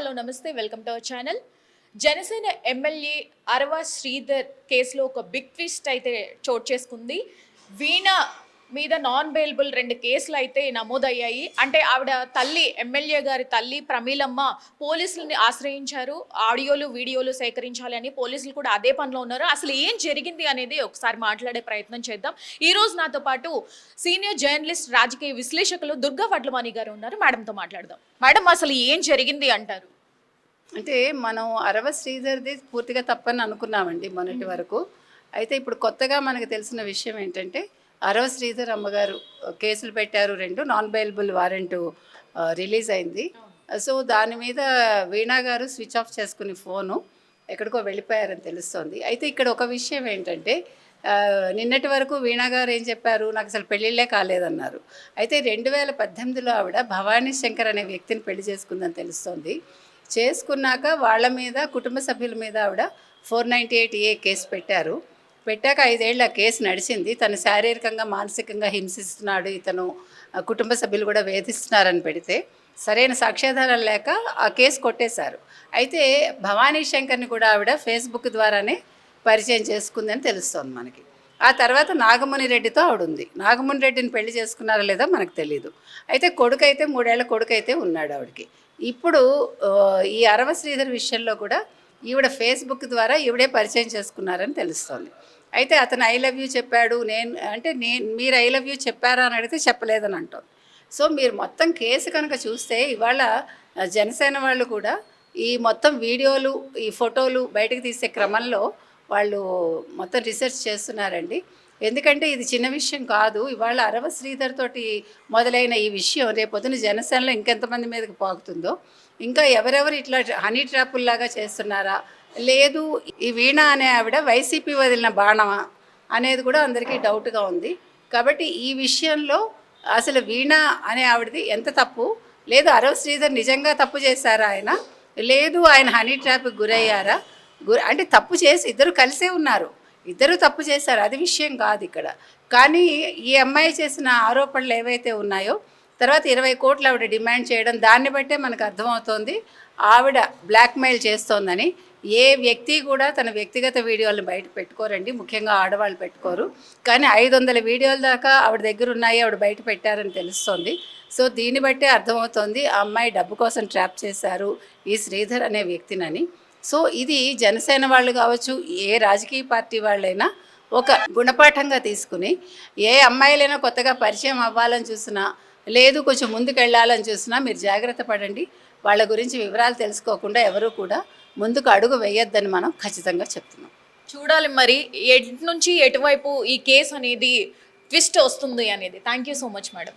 Hello నమస్తే, welcome to our channel. Janasena MLA Arava Sridhar కేసులో ఒక బిగ్ ట్విస్ట్ అయితే చోటు చేసుకుంది. వీణ మీద నాన్ బెయిలబుల్ 2 కేసులు అయితే నమోదయ్యాయి. అంటే ఆవిడ తల్లి, ఎమ్మెల్యే గారి తల్లి ప్రమీలమ్మ పోలీసులని ఆశ్రయించారు. ఆడియోలు వీడియోలు సేకరించాలి అని పోలీసులు కూడా అదే పనిలో ఉన్నారు. అసలు ఏం జరిగింది అనేది ఒకసారి మాట్లాడే ప్రయత్నం చేద్దాం. ఈ రోజు నాతో పాటు సీనియర్ జర్నలిస్ట్, రాజకీయ విశ్లేషకులు దుర్గా వడ్లమాని గారు ఉన్నారు. మేడంతో మాట్లాడదాం. మేడం, అసలు ఏం జరిగింది అంటారు? అంటే మనం అరవ శ్రీధర్ది పూర్తిగా తప్పని అనుకున్నామండి మొన్నటి వరకు. అయితే ఇప్పుడు కొత్తగా మనకు తెలిసిన విషయం ఏంటంటే అరవ శ్రీధర్ అమ్మగారు కేసులు పెట్టారు, 2 నాన్ బెయిలబుల్ వారెంట్ రిలీజ్ అయింది. సో దాని మీద వీణా గారు స్విచ్ ఆఫ్ చేసుకుని ఫోను ఎక్కడికో వెళ్ళిపోయారని తెలుస్తోంది. అయితే ఇక్కడ ఒక విషయం ఏంటంటే నిన్నటి వరకు వీణా గారు ఏం చెప్పారు, నాకు అసలు పెళ్ళిళ్ళే కాలేదన్నారు. అయితే 2018లో ఆవిడ భవానీ శంకర్ అనే వ్యక్తిని పెళ్లి చేసుకుందని తెలుస్తోంది. చేసుకున్నాక వాళ్ళ మీద, కుటుంబ సభ్యుల మీద ఆవిడ 498A కేసు పెట్టాక 5 ఏళ్ళ కేసు నడిచింది. తను శారీరకంగా, మానసికంగా హింసిస్తున్నాడు, ఇతను కుటుంబ సభ్యులు కూడా వేధిస్తున్నారని పెడితే సరైన సాక్ష్యాధారాలు లేక ఆ కేసు కొట్టేశారు. అయితే భవానీ శంకర్ని కూడా ఆవిడ ఫేస్బుక్ ద్వారానే పరిచయం చేసుకుందని తెలుస్తోంది మనకి. ఆ తర్వాత నాగముని రెడ్డితో ఆవిడ ఉంది. నాగముని రెడ్డిని పెళ్లి చేసుకున్నారా లేదా మనకు తెలియదు. అయితే కొడుకైతే 3 ఏళ్ల కొడుకైతే ఉన్నాడు ఆవిడకి. ఇప్పుడు ఈ అరవ శ్రీధర్ విషయంలో కూడా ఈవిడ ఫేస్బుక్ ద్వారా ఈవిడే పరిచయం చేసుకున్నారని తెలుస్తోంది. అయితే అతను ఐ లవ్ యూ చెప్పాడు, మీరు ఐ లవ్ యూ చెప్పారా అని అడిగితే చెప్పలేదని అంటాం. సో మీరు మొత్తం కేసు కనుక చూస్తే ఇవాళ జనసేన వాళ్ళు కూడా ఈ మొత్తం వీడియోలు, ఈ ఫోటోలు బయటకు తీసే క్రమంలో వాళ్ళు మొత్తం రీసెర్చ్ చేస్తున్నారండి. ఎందుకంటే ఇది చిన్న విషయం కాదు. ఇవాళ అరవ శ్రీధర్ తోటి మొదలైన ఈ విషయం రేపొద్దున జనసేనలో ఇంకెంతమంది మీదకి పాకుతుందో, ఇంకా ఎవరెవరు ఇట్లా హనీ ట్రాపుల్లాగా చేస్తున్నారా, లేదు ఈ వీణ అనే ఆవిడ వైసీపీ వదిలిన బాణమా అనేది కూడా అందరికీ డౌట్గా ఉంది. కాబట్టి ఈ విషయంలో అసలు వీణ అనే ఆవిడది ఎంత తప్పు, లేదు అరవ శ్రీధర్ నిజంగా తప్పు చేశారా ఆయన, లేదు ఆయన హనీ ట్రాప్కి గురయ్యారా, అంటే తప్పు చేసి ఇద్దరు కలిసే ఉన్నారు, ఇద్దరు తప్పు చేశారు, అది విషయం కాదు ఇక్కడ. కానీ ఈ అమ్మాయి చేసిన ఆరోపణలు ఏవైతే ఉన్నాయో, తర్వాత 20 కోట్లు ఆవిడ డిమాండ్ చేయడం, దాన్ని బట్టే మనకు అర్థమవుతోంది ఆవిడ బ్లాక్మెయిల్ చేస్తోందని. ఏ వ్యక్తి కూడా తన వ్యక్తిగత వీడియోలను బయట పెట్టుకోరండి, ముఖ్యంగా ఆడవాళ్ళు పెట్టుకోరు. కానీ 500 వీడియోల దాకా ఆవిడ దగ్గర ఉన్నాయి, ఆవిడ బయట పెట్టారని తెలుస్తోంది. సో దీన్ని బట్టే అర్థమవుతోంది ఆ అమ్మాయి డబ్బు కోసం ట్రాప్ చేశారు ఈ శ్రీధర్ అనే వ్యక్తినని. సో ఇది జనసేన వాళ్ళు కావచ్చు, ఏ రాజకీయ పార్టీ వాళ్ళైనా ఒక గుణపాఠంగా తీసుకుని, ఏ అమ్మాయిలైనా కొత్తగా పరిచయం అవ్వాలని చూసినా, లేదు కొంచెం ముందుకు వెళ్ళాలని చూసినా మీరు జాగ్రత్త పడండి. వాళ్ళ గురించి వివరాలు తెలుసుకోకుండా ఎవరు కూడా ముందుకు అడుగు వేయొద్దని మనం ఖచ్చితంగా చెప్తున్నాం. చూడాలి మరి ఎటు నుంచి ఎటువైపు ఈ కేసు అనేది ట్విస్ట్ వస్తుంది అనేది. Thank you so much madam.